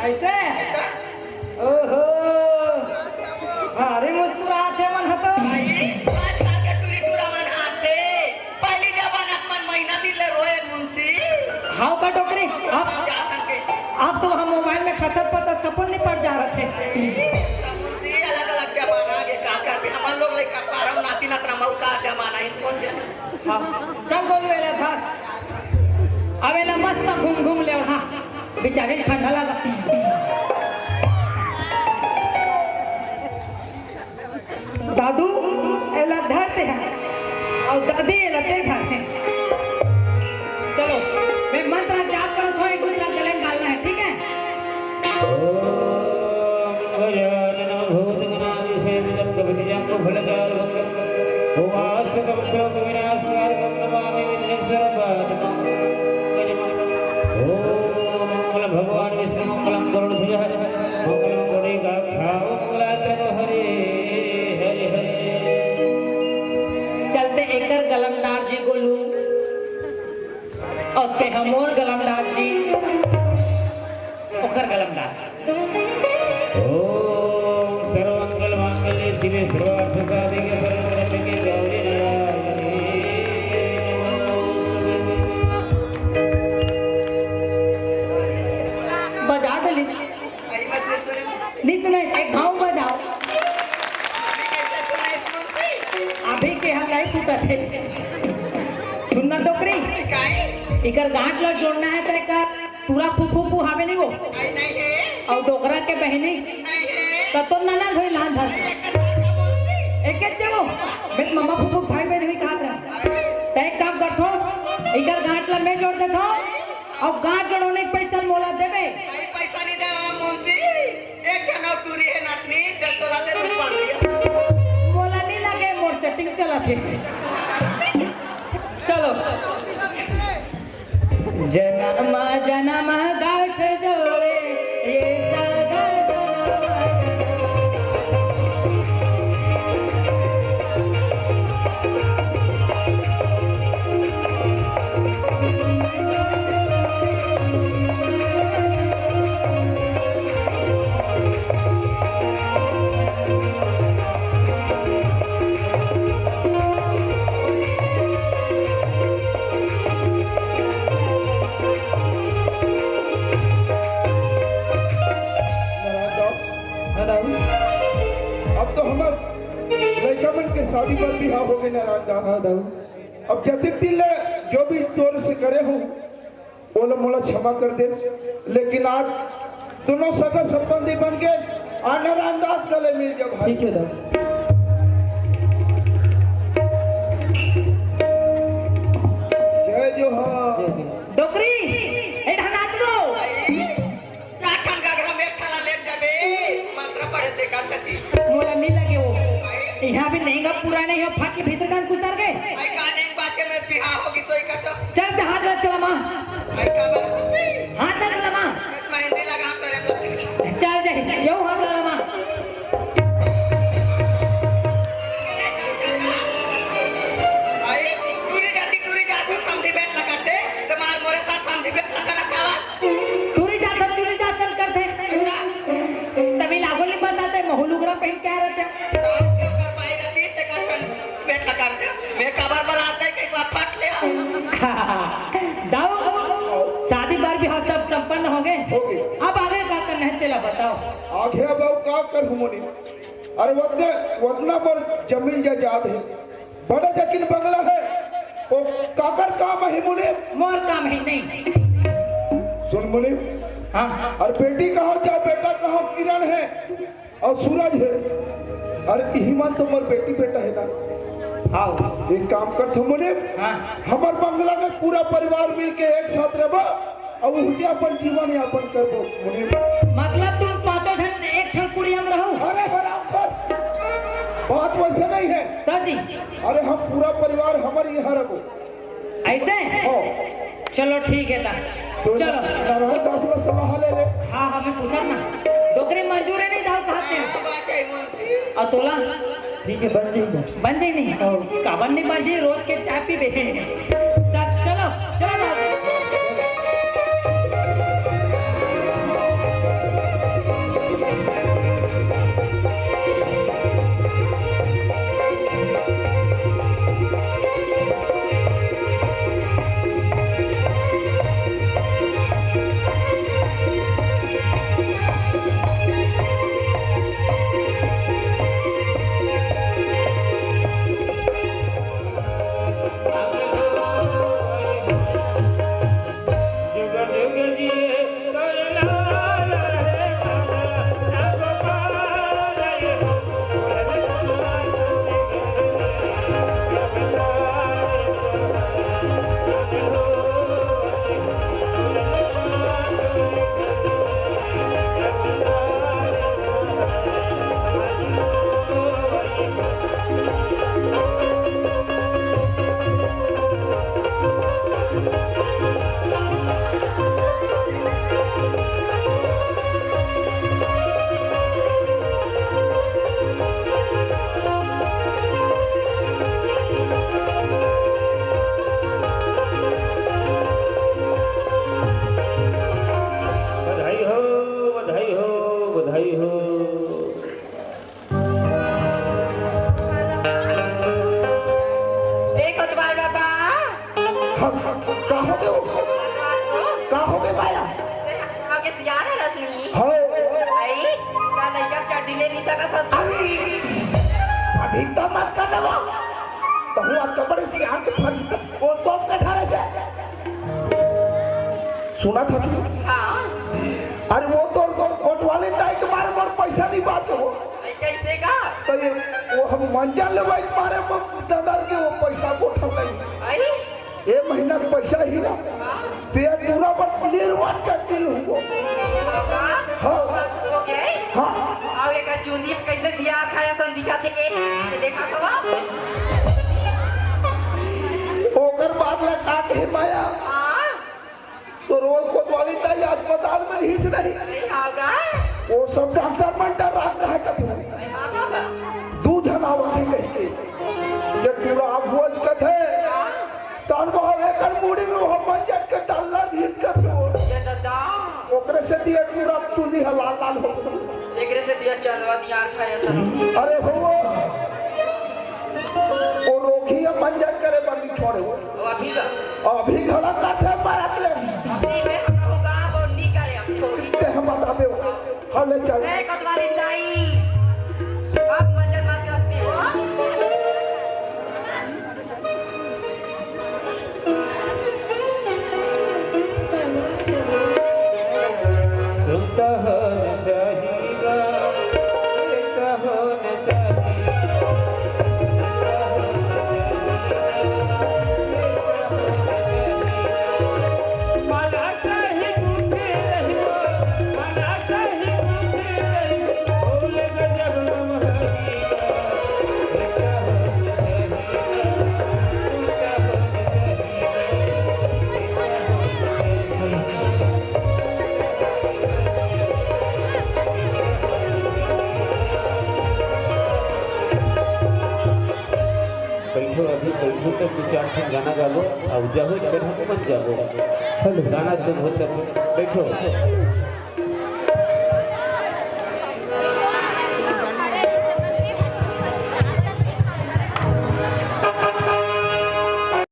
ऐसे ओहो अरे मुस्कुराते मन हतो आजकल के टूरी टूरा मन आते पहली जमाना मन महीना दिन ले रोए मुंशी हाँ का डोकरी आप तो हम मोबाइल में खतर पता सपन नहीं पड़ जा रहे थे अलग अलग जमाना के काका भी हम लोग लेकर पारम नाती नतरा मौका जमाना ही कौन जाने हाँ चल बोल वेला था अवेला मस्त घूम घूम ले हाँ बेचारे ठंडा लगा दादू एला धरते हैं और दादी एला ते धरते हैं चलो मैं मंत्र जाप करो तो एक दूसरा गले में डालना है ठीक है भगवान विष्णु मंगलम गरुड़ ध्वज मंगलम गरुड़ाक्षाओ मंगलाचरण हरे हरे हरे चलते एकर गलमदार जी को लू और ते हमोर गलमदार जी ओकर गलमदार ओम सर्वमंगल मांगल्ये शिवे सर्वार्थ साधिके शरण्ये गौरी नारायणी बजा दे नहीं सुने एक गाँव बजाओ अभी के हम नहीं टूटा थे सुनना टोकरी इकर गांठ लो जोड़ना है तो इकर पूरा फूफू फू हावे नहीं वो और डोकरा के बहनी तो नाना धोई लान धर एक चलो बेट मम्मा फूफू भाई बहन हुई कहा था एक काम कर थो इकर गांठ लंबे जोड़ दे थो और गांठ जोड़ने के पैसा मोला देबे पैसा नहीं देवा मुंशी एक जना टूरी है नातनी 10 दे रोज पड़ रही मोला नहीं लगे मोर सेटिंग चला थे चलो जन्म जन्म गांठ जोड़े ये सगा अब तो हमार लड़का मन के शादी पर बिहार हो गए नारायण दास अब जतिक दिन ले जो भी तोर से करे हूँ बोला मोला क्षमा कर दे लेकिन आज दोनों सगा संबंधी बन गए नारायण दास गले मिल गए भाई ठीक है जय जोहार डोकरी एडा नाच लो काठन गागरा में खाना ले जाबे मंत्र पढ़े ते कर सती मोला नहीं लगे वो यहाँ भी नहीं गा पूरा नहीं हो फाट के भीतर कान कुछ गए आई गाने बाचे में बिहार होगी सोई का तो चल से हाथ रख चला माँ आई का बात खुशी हाथ रख चला माँ मेहंदी लगा तेरे चल जाए यो हाथ लगा माँ आई टूरी जाती समझी बैठ लगाते तुम्हारे मोरे साथ समझी बैठ लगा रखा टूरी जाता करते तभी लागो नहीं बताते महलुगरा पहन क्या रहते बैठ लगा मैं कबर बनाते कई बार फट ले दाऊ शादी बार भी सब संपन्न हो गए अब आगे का करना है तेला बताओ आगे अब का कर हुमनी अरे वतना पर जमीन जायदाद है बड़ा जकिन बंगला है वो काकर काम है मुने मोर काम है नहीं सुन मुने हाँ और बेटी कहाँ जाओ बेटा कहाँ किरण है और सूरज है अरे हिमान तो मोर बेटी बेटा है ना हाँ एक काम कर थो मुने हाँ हमार बंगला में पूरा परिवार मिलके एक साथ रहबो अब उसे अपन जीवन यापन करबो मुने मतलब तुम पांचों जन एक ठन कुड़िया में रहो अरे हराम कर बात वैसे नहीं है दादी अरे हम पूरा परिवार हमारे यहाँ रहो ऐसे हाँ चलो ठीक है ता तो चलो नारायण दास ला सलाह ले ले हाँ हमें पूछा ना डोकरी मंजूर है नहीं दाऊ कहा और तोला ठीक है बन जाएगा नहीं काबन नहीं बन जाए रोज के चाय पी बैठे चलो चलो का हो गए वो? का हो गए माया? आगे सियारा रसनी हो भाई का लइका चड्डी ले नहीं सकत अभी तो मत कर वो तो हुआ कपड़े से आके फट वो तो के घर से सुना था तू? हां अरे वो तो कोट वाले ताई के बारे में पैसा नहीं बात हो कैसे का तो ये वो हम मंजा ले भाई मारे दादा के वो पैसा को उठा नहीं आई ये महीना का पैसा ही ना ते पूरा पर निर्वाण चटिल हुआ हां हो गए हां आओ एक चुंदी कैसे दिया खाया सन दिखा थे ये देखा था ओकर बाद लगा के माया हां तो रोज को वाली ताई अस्पताल में हिच नहीं होगा वो सब डॉक्टर मंडर रख रहा है कथू दूध हमारा थे कहते जब पूरा भोज कथे तन वो एकर मुड़ी में वो मंजर के डालना हिच कथू ये दादा ओकरे से दिया पूरा चुनी लाल लाल हो एकरे से दिया चंदवा दिया खाया सन अरे हो वो रोकी या मंजर करे बंदी छोड़े वो अभी घड़ा काटे मारत ले अभी में हम होगा वो नहीं करे हम छोड़ी ते हम बताबे हले चल ए कतवारी दाई अब मंजर मार के हंसती हो सुनता होना चाहिएगा, देखता होना चाहिए। माना चाहे झूठे रहियो, माना चाहे झूठे रहियो, भूल गजब हम हकीका। देखता होना चाहिएगा, सुनता होना चाहिए। बैठो अभी बैठो तो दो चार ठन गाना गा लो अब जाओ फिर हम मत जाओ गाना सुन हो तब बैठो